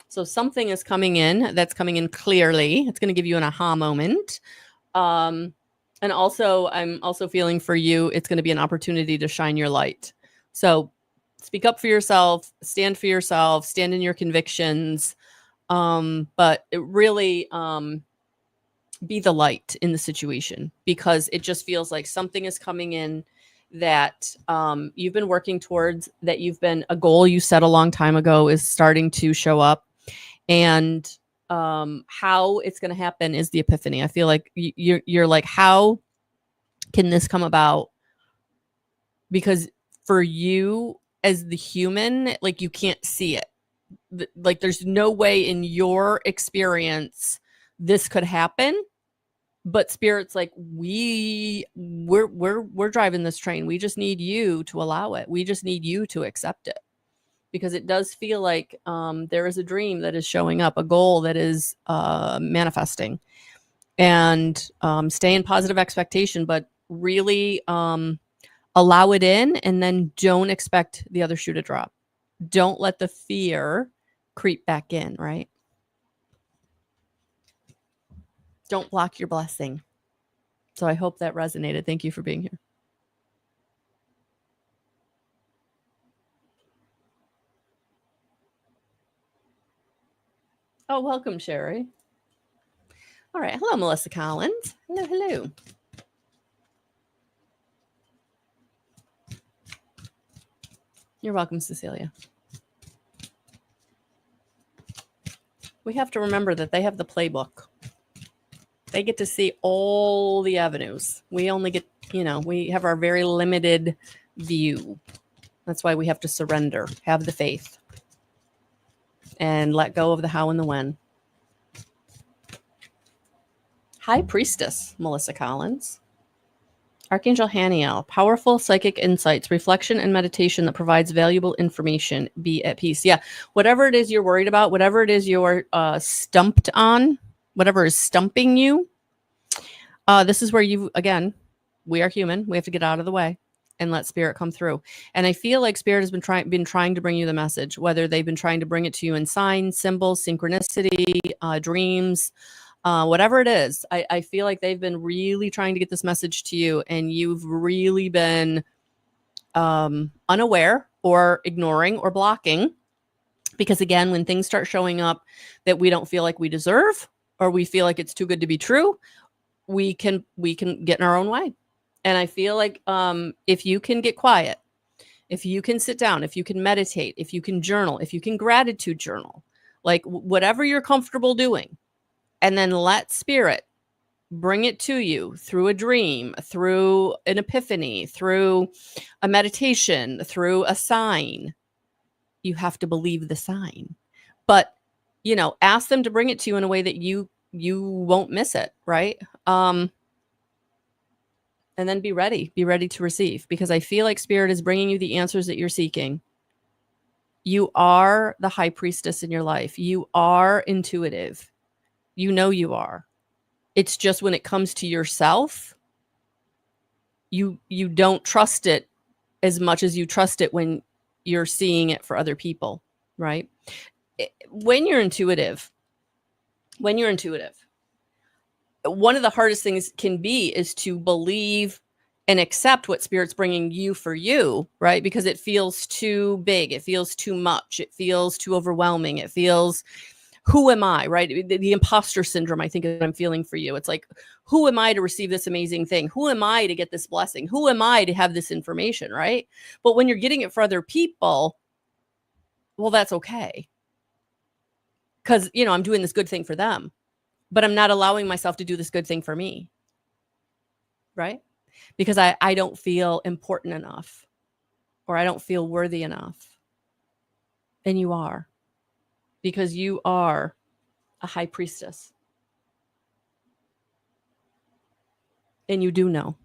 So something is coming in that's coming in clearly. It's going to give you an aha moment. And also, I'm also feeling for you, it's going to be an opportunity to shine your light. So speak up for yourself, stand in your convictions, but it really be the light in the situation because it just feels like something is coming in that you've been working towards, that you've been, a goal you set a long time ago is starting to show up. And how it's going to happen is the epiphany. I feel like you're like, how can this come about? Because for you as the human, like, you can't see it. Like, there's no way in your experience this could happen. But Spirit's like, we're driving this train. We just need you to allow it. We just need you to accept it, because it does feel like there is a dream that is showing up, a goal that is manifesting, and stay in positive expectation, but really allow it in, and then don't expect the other shoe to drop. Don't let the fear creep back in, right? Don't block your blessing. So I hope that resonated. Thank you for being here. Oh, welcome, Sherry. All right. Hello, Melissa Collins. Hello, hello. You're welcome, Cecilia. We have to remember that they have the playbook. They get to see all the avenues. We only get, we have our very limited view. That's why we have to surrender, have the faith, and let go of the how and the when. High Priestess, Melissa Collins. Archangel Haniel, powerful psychic insights, reflection and meditation that provides valuable information. Be at peace. Yeah, whatever it is you're worried about, whatever it is you're stumped on, whatever is stumping you, this is where we are human. We have to get out of the way and let Spirit come through. And I feel like Spirit has been trying to bring you the message, whether they've been trying to bring it to you in signs, symbols, synchronicity, dreams, whatever it is. I feel like they've been really trying to get this message to you, and you've really been unaware or ignoring or blocking. Because again, when things start showing up that we don't feel like we deserve, or we feel like it's too good to be true, we can get in our own way. And I feel like if you can get quiet, if you can sit down, if you can meditate, if you can journal, if you can gratitude journal, like whatever you're comfortable doing, and then let Spirit bring it to you through a dream, through an epiphany, through a meditation, through a sign. You have to believe the sign. But, ask them to bring it to you in a way that you won't miss it, right? And then be ready to receive, because I feel like Spirit is bringing you the answers that you're seeking. You are the high priestess in your life. You are intuitive. You are. It's just when it comes to yourself, you don't trust it as much as you trust it when you're seeing it for other people, right? When you're intuitive, one of the hardest things can be is to believe and accept what Spirit's bringing you for you, right? Because it feels too big. It feels too much. It feels too overwhelming. It feels, who am I, right? The imposter syndrome, I think, is what I'm feeling for you. It's like, who am I to receive this amazing thing? Who am I to get this blessing? Who am I to have this information, right? But when you're getting it for other people, well, that's okay. Because, I'm doing this good thing for them, but I'm not allowing myself to do this good thing for me, right? Because I don't feel important enough, or I don't feel worthy enough. And you are. Because you are a high priestess. And you do know.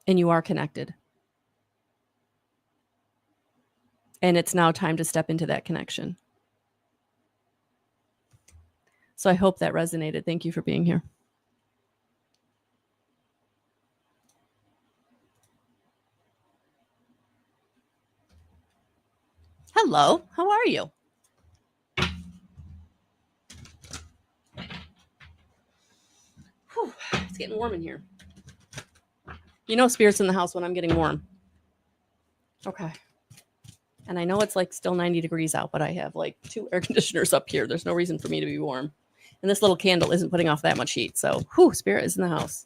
And you are connected. And it's now time to step into that connection. So I hope that resonated. Thank you for being here. Hello, how are you? Whew, it's getting warm in here. Spirit's in the house when I'm getting warm. Okay. And I know it's like still 90 degrees out, but I have like 2 air conditioners up here. There's no reason for me to be warm. And this little candle isn't putting off that much heat. So, Spirit is in the house.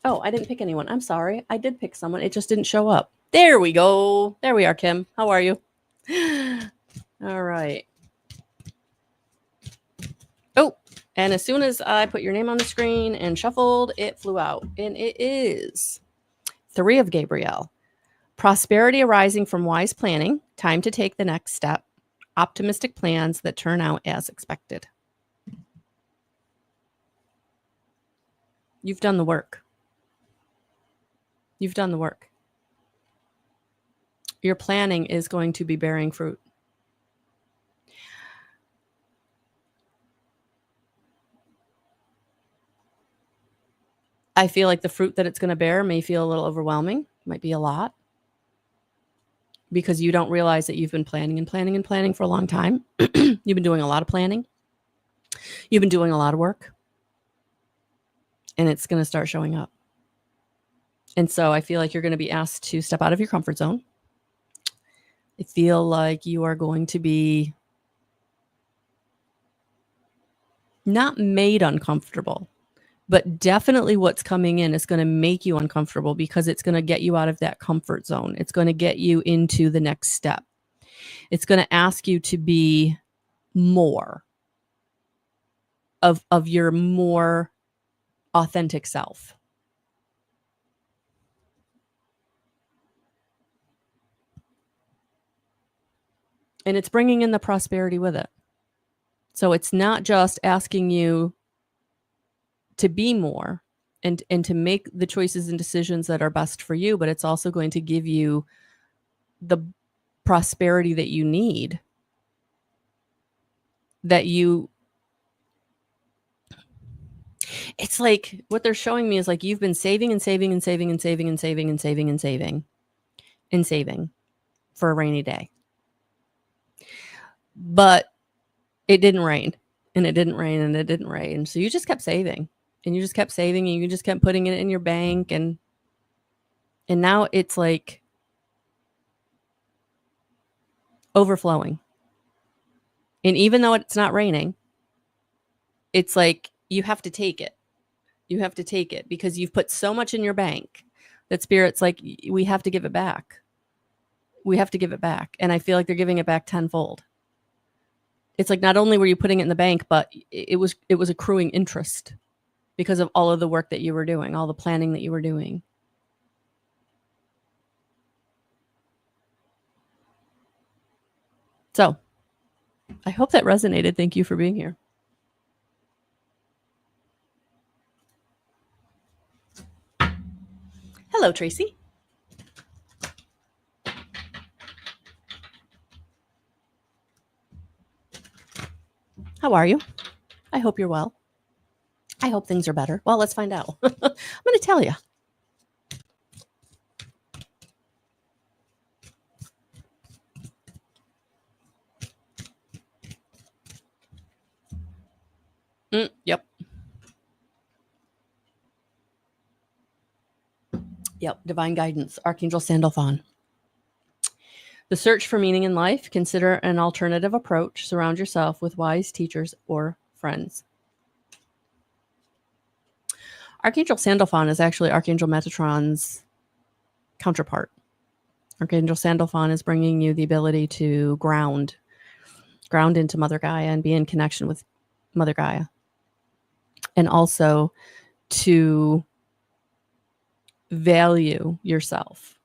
Oh, I didn't pick anyone. I'm sorry. I did pick someone. It just didn't show up. There we go. There we are, Kim. How are you? All right. Oh, and as soon as I put your name on the screen and shuffled, it flew out. And it is 3 of Gabrielle. Prosperity arising from wise planning. Time to take the next step. Optimistic plans that turn out as expected. You've done the work. You've done the work. Your planning is going to be bearing fruit. I feel like the fruit that it's going to bear may feel a little overwhelming, might be a lot, because you don't realize that you've been planning and planning and planning for a long time. You've been doing a lot of planning. You've been doing a lot of work, and it's going to start showing up. And so I feel like you're going to be asked to step out of your comfort zone. I feel like you are going to be not made uncomfortable, but definitely what's coming in is going to make you uncomfortable because it's going to get you out of that comfort zone. It's going to get you into the next step. It's going to ask you to be more of your more authentic self. And it's bringing in the prosperity with it. So it's not just asking you to be more and to make the choices and decisions that are best for you, but it's also going to give you the prosperity that you need, that you, it's like what they're showing me is like you've been saving and saving and saving and saving and saving and saving and saving and saving for a rainy day. But it didn't rain, and it didn't rain, and it didn't rain. So you just kept saving, and you just kept saving, and you just kept putting it in your bank, and now it's like overflowing. And even though it's not raining, it's like you have to take it. You have to take it because you've put so much in your bank that Spirit's like, we have to give it back. We have to give it back. And I feel like they're giving it back tenfold. It's like not only were you putting it in the bank, but it was accruing interest because of all of the work that you were doing, all the planning that you were doing. So I hope that resonated. Thank you for being here. Hello, Tracy. How are you? I hope you're well. I hope things are better. Well, let's find out. I'm going to tell you. Yep. Yep. Divine guidance. Archangel Sandalphon. The search for meaning in life. Consider an alternative approach. Surround yourself with wise teachers or friends. Archangel Sandalphon is actually Archangel Metatron's counterpart. Archangel Sandalphon is bringing you the ability to ground into Mother Gaia and be in connection with Mother Gaia. And also to value yourself.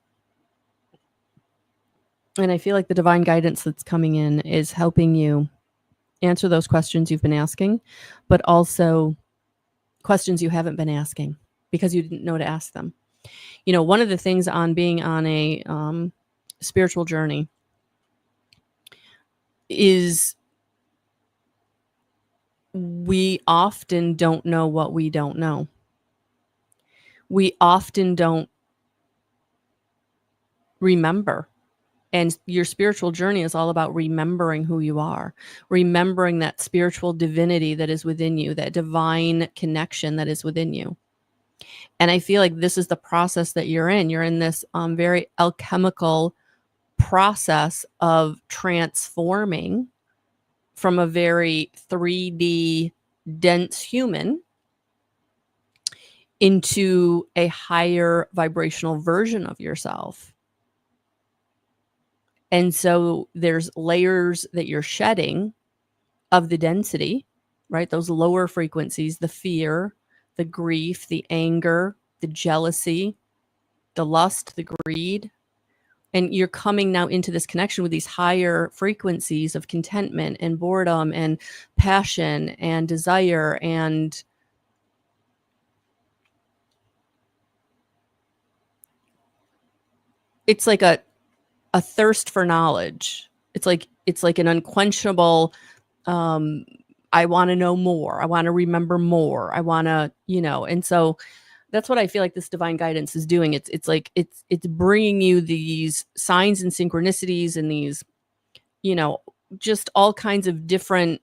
And I feel like the divine guidance that's coming in is helping you answer those questions you've been asking, but also questions you haven't been asking because you didn't know to ask them. You know, one of the things on being on a spiritual journey is we often don't know what we don't know. We often don't remember. And your spiritual journey is all about remembering who you are, remembering that spiritual divinity that is within you, that divine connection that is within you. And I feel like this is the process that you're in. You're in this very alchemical process of transforming from a very 3D dense human into a higher vibrational version of yourself. And so there's layers that you're shedding of the density, right? Those lower frequencies, the fear, the grief, the anger, the jealousy, the lust, the greed. And you're coming now into this connection with these higher frequencies of contentment and boredom and passion and desire. And it's like a thirst for knowledge. It's like an unquenchable, I want to know more. I want to remember more. I want to, and so that's what I feel like this divine guidance is doing. It's like it's bringing you these signs and synchronicities and these, just all kinds of different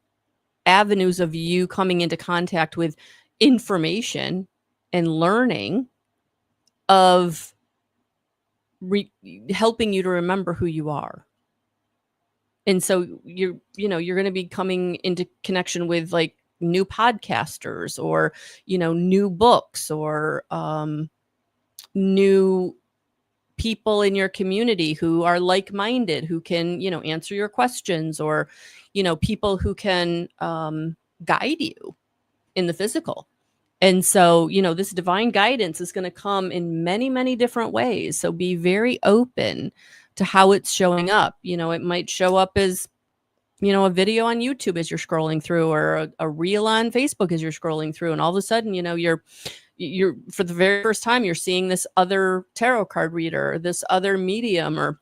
avenues of you coming into contact with information and learning of helping you to remember who you are. And so you're going to be coming into connection with like new podcasters or, new books or new people in your community who are like-minded, who can, answer your questions, or, people who can guide you in the physical. And so, this divine guidance is going to come in many, many different ways. So be very open to how it's showing up. It might show up as, a video on YouTube as you're scrolling through, or a reel on Facebook as you're scrolling through. And all of a sudden, you're for the very first time, you're seeing this other tarot card reader, or this other medium, or,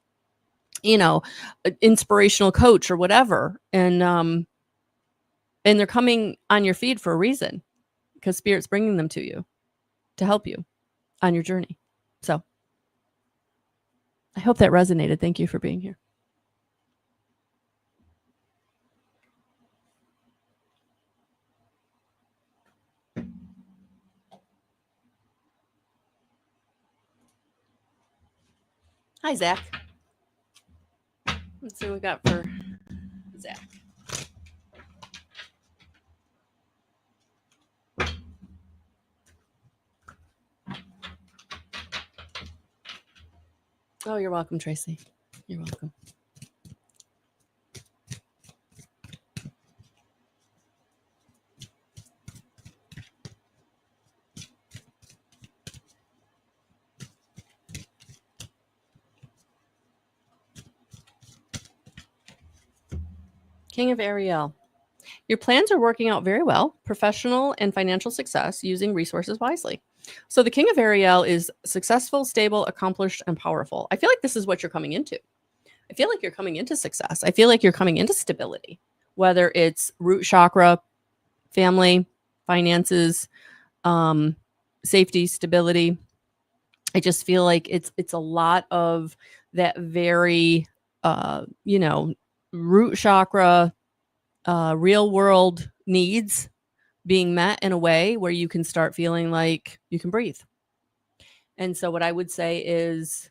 inspirational coach or whatever. And they're coming on your feed for a reason, because Spirit's bringing them to you to help you on your journey. So I hope that resonated. Thank you for being here. Hi, Zach. Let's see what we got for Zach. Oh, you're welcome, Tracy. You're welcome. King of Ariel. Your plans are working out very well, professional and financial success, using resources wisely. So the King of Ariel is successful, stable, accomplished, and powerful. I feel like this is what you're coming into. I feel like you're coming into success. I feel like you're coming into stability, whether it's root chakra, family, finances, safety, stability. I just feel like it's a lot of that very, root chakra, real world needs being met in a way where you can start feeling like you can breathe. And so what I would say is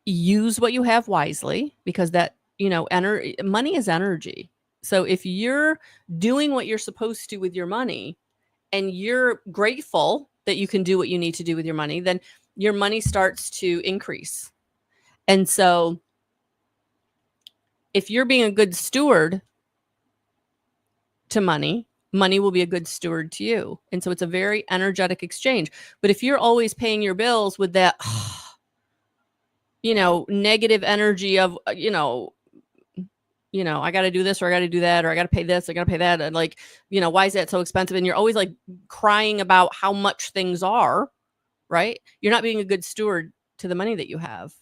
use what you have wisely, because that, money is energy. So if you're doing what you're supposed to with your money and you're grateful that you can do what you need to do with your money, then your money starts to increase. And so if you're being a good steward to money, money will be a good steward to you. And so it's a very energetic exchange. But if you're always paying your bills with that, negative energy of, I got to do this, or I got to do that, or I got to pay this, I got to pay that. And like, why is that so expensive? And you're always like crying about how much things are, right? You're not being a good steward to the money that you have.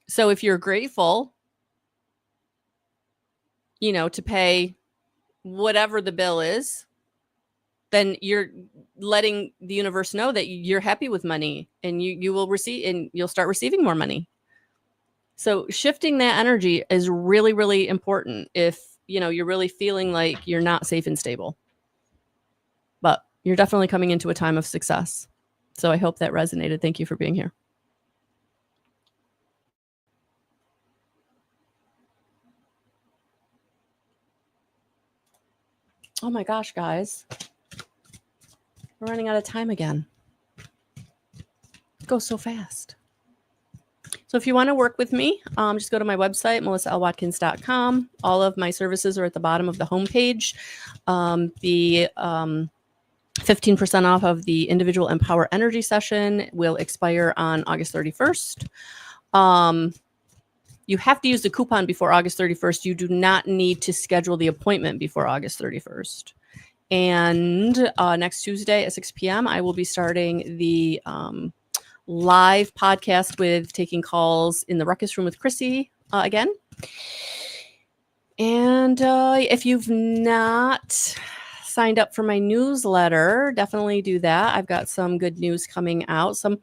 So if you're grateful, to pay whatever the bill is, then you're letting the universe know that you're happy with money, and you will receive, and you'll start receiving more money. So shifting that energy is really, really important if, you're really feeling like you're not safe and stable. But you're definitely coming into a time of success. So I hope that resonated. Thank you for being here. Oh my gosh, guys. We're running out of time again. It goes so fast. So if you want to work with me, just go to my website, melissaalwatkins.com. All of my services are at the bottom of the homepage. The 15% off of the individual Empower Energy session will expire on August 31st. You have to use the coupon before August 31st. You do not need to schedule the appointment before August 31st. And next Tuesday at 6 p.m., I will be starting the live podcast with taking calls in the Ruckus Room with Chrissy again. And if you've not signed up for my newsletter, definitely do that. I've got some good news coming out. Some,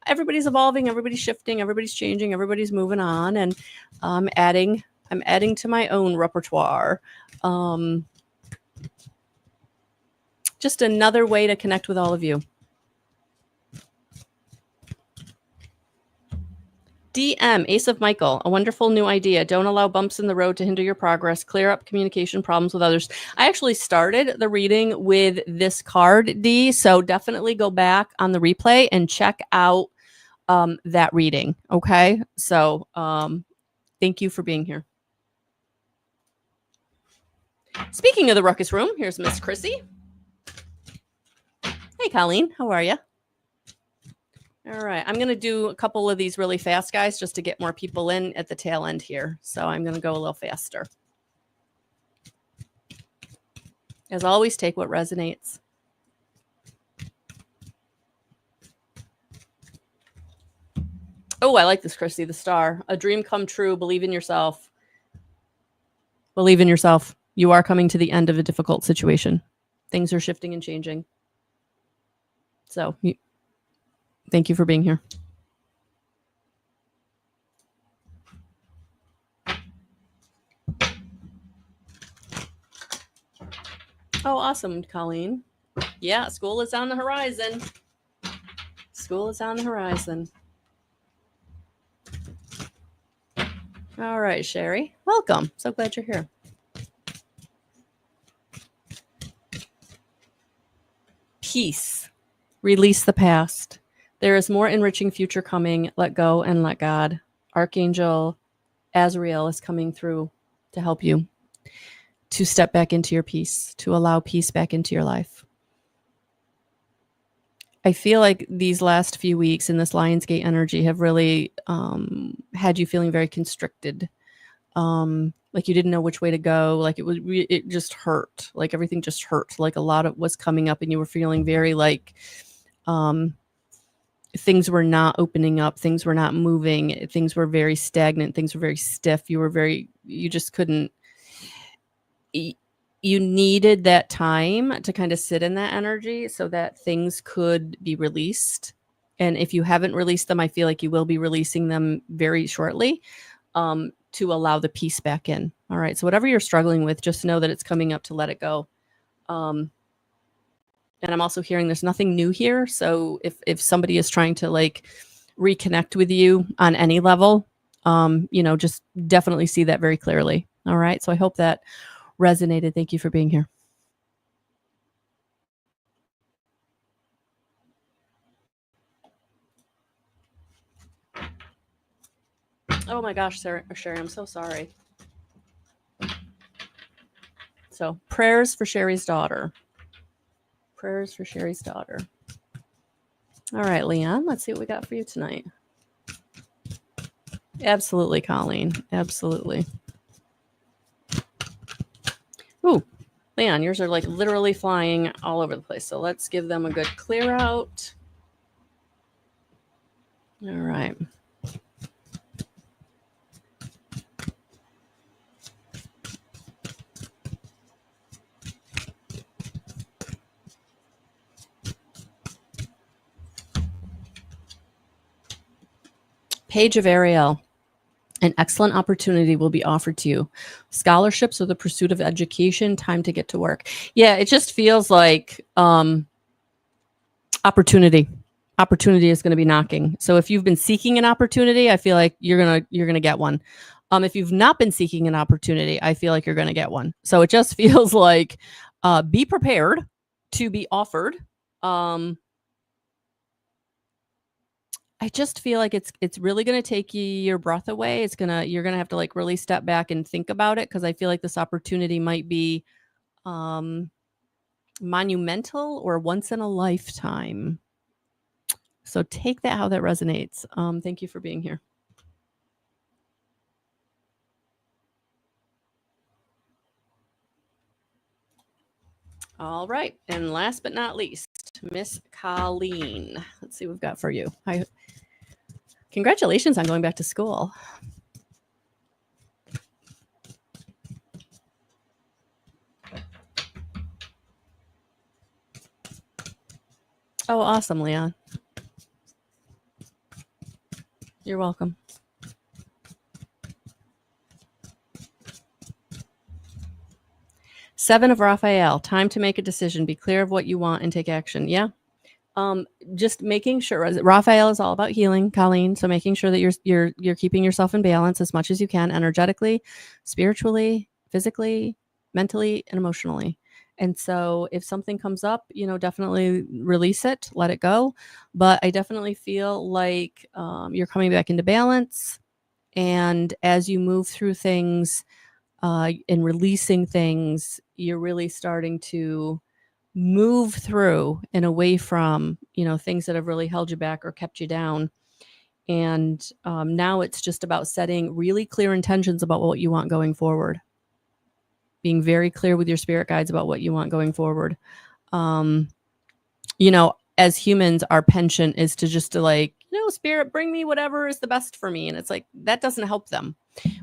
everybody's evolving, everybody's shifting, everybody's changing, everybody's moving on, and I'm adding to my own repertoire. Just another way to connect with all of you. DM, Ace of Michael, a wonderful new idea. Don't allow bumps in the road to hinder your progress. Clear up communication problems with others. I actually started the reading with this card, D, so definitely go back on the replay and check out that reading, okay? So thank you for being here. Speaking of the Ruckus Room, here's Miss Chrissy. Hey, Colleen, how are you? All right, I'm going to do a couple of these really fast, guys, just to get more people in at the tail end here. So I'm going to go a little faster. As always, take what resonates. Oh, I like this, Christy, the star. A dream come true. Believe in yourself. Believe in yourself. You are coming to the end of a difficult situation. Things are shifting and changing. So thank you for being here. Oh, awesome, Colleen. Yeah, school is on the horizon. School is on the horizon. All right, Sherry. Welcome. So glad you're here. Peace. Release the past. There is more enriching future coming. Let go and let God. Archangel Azrael is coming through to help you to step back into your peace, to allow peace back into your life. I feel like these last few weeks in this Lionsgate energy have really had you feeling very constricted. Like you didn't know which way to go. Like it just hurt. Like everything just hurt. Like a lot of was coming up and you were feeling very like, things were not opening up. Things were not moving. Things were very stagnant. Things were very stiff. You just couldn't, you needed that time to kind of sit in that energy so that things could be released. And if you haven't released them, I feel like you will be releasing them very shortly, to allow the peace back in. All right. So whatever you're struggling with, just know that it's coming up to let it go. And I'm also hearing there's nothing new here. So if somebody is trying to like reconnect with you on any level, just definitely see that very clearly. All right. So I hope that resonated. Thank you for being here. Oh my gosh, Sherry, I'm so sorry. So prayers for Sherry's daughter. Prayers for Sherry's daughter. All right, Leon, let's see what we got for you tonight. Absolutely, Colleen. Absolutely. Ooh, Leon, yours are like literally flying all over the place. So let's give them a good clear out. All right. Page of Ariel. An excellent opportunity will be offered to you. Scholarships or the pursuit of education, time to get to work. Yeah, it just feels like opportunity. Opportunity is going to be knocking. So if you've been seeking an opportunity, I feel like you're gonna get one. If you've not been seeking an opportunity, I feel like you're going to get one. So it just feels like be prepared. to be offered. I just feel like it's really going to take your breath away. You're going to have to like really step back and think about it, because I feel like this opportunity might be monumental or once in a lifetime. So take that how that resonates. Thank you for being here. All right. And last but not least, Miss Colleen. Let's see what we've got for you. Congratulations on going back to school. Oh, awesome, Leon. You're welcome. Seven of Raphael. Time to make a decision. Be clear of what you want and take action. Yeah. Just making sure. Raphael is all about healing, Colleen. So making sure that you're keeping yourself in balance as much as you can, energetically, spiritually, physically, mentally, and emotionally. And so if something comes up, definitely release it, let it go. But I definitely feel like you're coming back into balance. And as you move through things and releasing things, you're really starting to move through and away from, things that have really held you back or kept you down. And now it's just about setting really clear intentions about what you want going forward. Being very clear with your spirit guides about what you want going forward. As humans, our penchant is to just spirit, bring me whatever is the best for me. And it's like, that doesn't help them.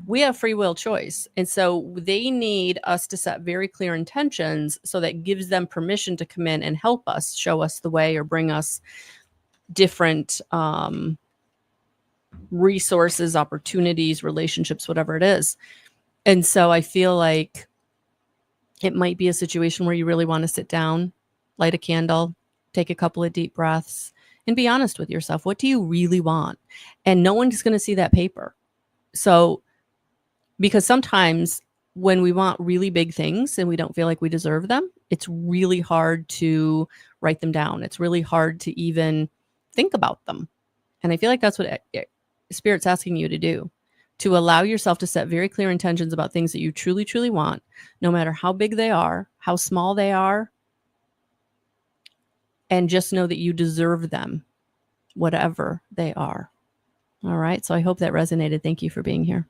We have free will choice. And so they need us to set very clear intentions, so that gives them permission to come in and help us, show us the way, or bring us different resources, opportunities, relationships, whatever it is. And so I feel like it might be a situation where you really want to sit down, light a candle, take a couple of deep breaths, and be honest with yourself. What do you really want? And no one's going to see that paper. So, because sometimes when we want really big things and we don't feel like we deserve them, it's really hard to write them down. It's really hard to even think about them. And I feel like that's what Spirit's asking you to do, to allow yourself to set very clear intentions about things that you truly, truly want, no matter how big they are, how small they are, and just know that you deserve them, whatever they are. All right. So I hope that resonated. Thank you for being here.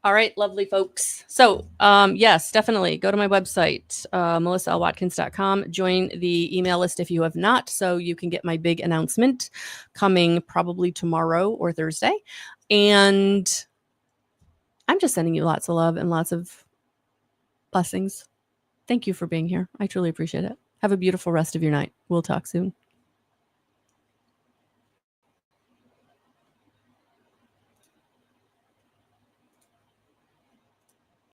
All right, lovely folks. So yes, definitely go to my website, melissaalwatkins.com. Join the email list if you have not, so you can get my big announcement coming probably tomorrow or Thursday. And I'm just sending you lots of love and lots of blessings. Thank you for being here. I truly appreciate it. Have a beautiful rest of your night. We'll talk soon.